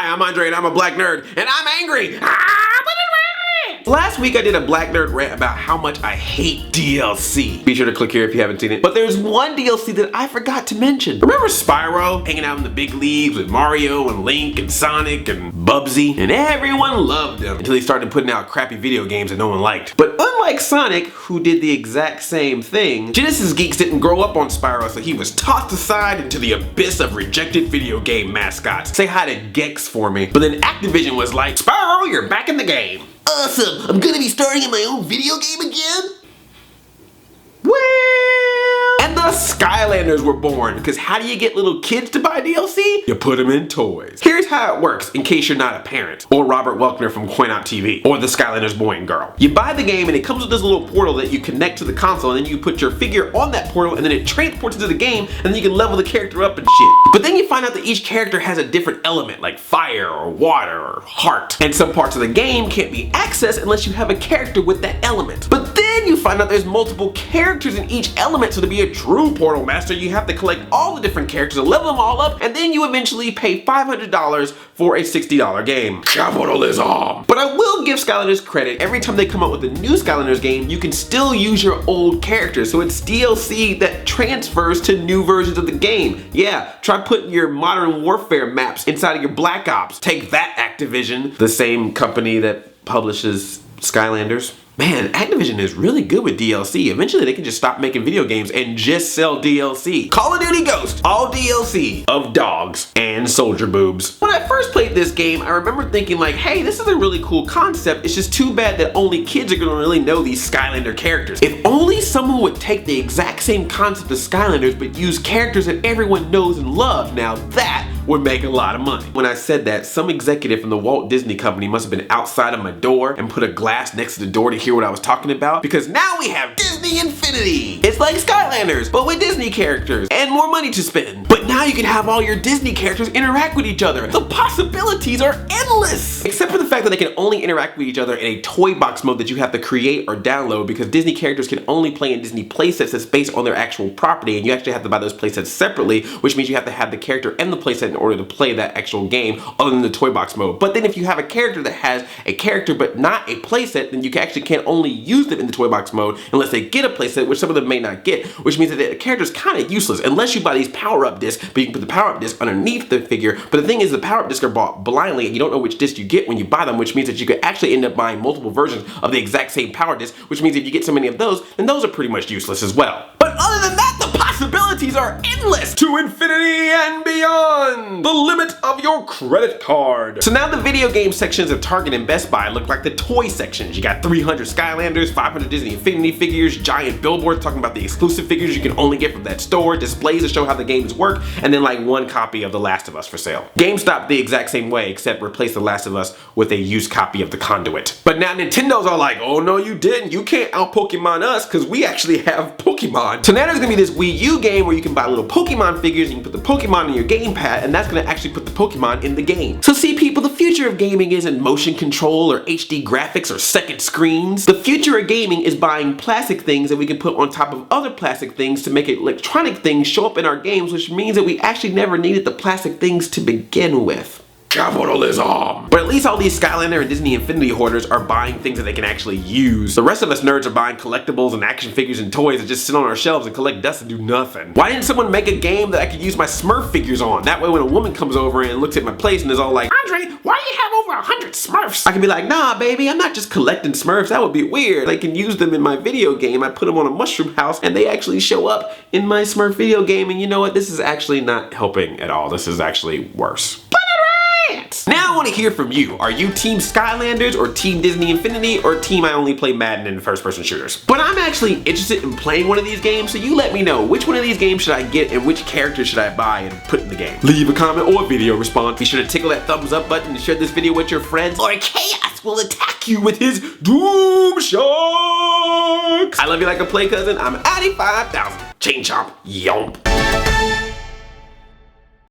Hi, I'm Andre and I'm a black nerd and I'm angry. Last week I did a black nerd rant about how much I hate DLC. Be sure to click here if you haven't seen it. But there's one DLC that I forgot to mention. Remember Spyro hanging out in the big leagues with Mario and Link and Sonic and Bubsy? And everyone loved him until he started putting out crappy video games that no one liked. But unlike Sonic, who did the exact same thing, Genesis Geeks didn't grow up on Spyro, so he was tossed aside into the abyss of rejected video game mascots. Say hi to Gex for me. But then Activision was like, Spyro, you're back in the game. Awesome! I'm gonna be starting in my own video game again? And the Skylanders were born, because how do you get little kids to buy DLC? You put them in toys. Here's how it works, in case you're not a parent, or Robert Welkner from Coin Op TV, or the Skylanders boy and girl. You buy the game and it comes with this little portal that you connect to the console, and then you put your figure on that portal and then it transports into the game, and then you can level the character up and shit. But then you find out that each character has a different element, like fire or water or heart. And some parts of the game can't be accessed unless you have a character with that element. But then you find out there's multiple characters in each element, so to be a true Portal Master, you have to collect all the different characters and level them all up, and then you eventually pay $500 for a $60 game. Capitalism! But I will give Skylanders credit. Every time they come out with a new Skylanders game, you can still use your old characters, so it's DLC that transfers to new versions of the game. Yeah, try putting your Modern Warfare maps inside of your Black Ops. Take that, Activision, the same company that publishes Skylanders. Man, Activision is really good with DLC. Eventually they can just stop making video games and just sell DLC. Call of Duty Ghost, all DLC of dogs and soldier boobs. When I first played this game, I remember thinking like, hey, this is a really cool concept. It's just too bad that only kids are gonna really know these Skylander characters. If only someone would take the exact same concept as Skylanders but use characters that everyone knows and loves, now that would make a lot of money. When I said that, some executive from the Walt Disney Company must have been outside of my door and put a glass next to the door to hear what I was talking about, because now we have Disney Infinity. It's like Skylanders, but with Disney characters and more money to spend. But now you can have all your Disney characters interact with each other. The possibilities are endless. Except for the fact that they can only interact with each other in a toy box mode that you have to create or download, because Disney characters can only play in Disney playsets that's based on their actual property, and you actually have to buy those playsets separately, which means you have to have the character and the playset in order to play that actual game other than the toy box mode. But then if you have a character that has a character but not a playset, then you actually can't only use them in the toy box mode unless they get a playset, which some of them may not get, which means that the character is kind of useless unless you buy these power-up discs, but you can put the power-up disc underneath the figure. But the thing is, the power-up discs are bought blindly and you don't know which disc you get when you buy them, which means that you could actually end up buying multiple versions of the exact same power disc, which means if you get so many of those, then those are pretty much useless as well. But other than that, the possibilities are endless to infinity and beyond. The limit of your credit card. So now the video game sections of Target and Best Buy look like the toy sections. You got 300 Skylanders, 500 Disney Infinity figures, giant billboards talking about the exclusive figures you can only get from that store, displays to show how the games work, and then like one copy of The Last of Us for sale. GameStop the exact same way, except replace The Last of Us with a used copy of The Conduit. But now Nintendo's all like, oh no you didn't, you can't out Pokemon us because we actually have Pokemon. So now there's gonna be this Wii U game where you can buy little Pokemon figures and you can put the Pokemon in your gamepad, and that's gonna actually put the Pokemon in the game. So see people, the future of gaming isn't motion control or HD graphics or second screens. The future of gaming is buying plastic things that we can put on top of other plastic things to make electronic things show up in our games, which means that we actually never needed the plastic things to begin with. Capitalism! But at least all these Skylander and Disney Infinity hoarders are buying things that they can actually use. The rest of us nerds are buying collectibles and action figures and toys that just sit on our shelves and collect dust and do nothing. Why didn't someone make a game that I could use my Smurf figures on? That way when a woman comes over and looks at my place and is all like, Andre, why do you have over 100 Smurfs? I can be like, nah baby, I'm not just collecting Smurfs, that would be weird. I can use them in my video game. I put them on a mushroom house and they actually show up in my Smurf video game, and you know what? This is actually not helping at all. This is actually worse. Now I want to hear from you. Are you Team Skylanders or Team Disney Infinity or Team I only play Madden and first-person shooters? But I'm actually interested in playing one of these games, so you let me know which one of these games should I get and which character should I buy and put in the game. Leave a comment or video response. Be sure to tickle that thumbs up button and share this video with your friends, or Chaos will attack you with his Doom Sharks. I love you like a play cousin. I'm Addy 5000. Chain chomp. Yomp.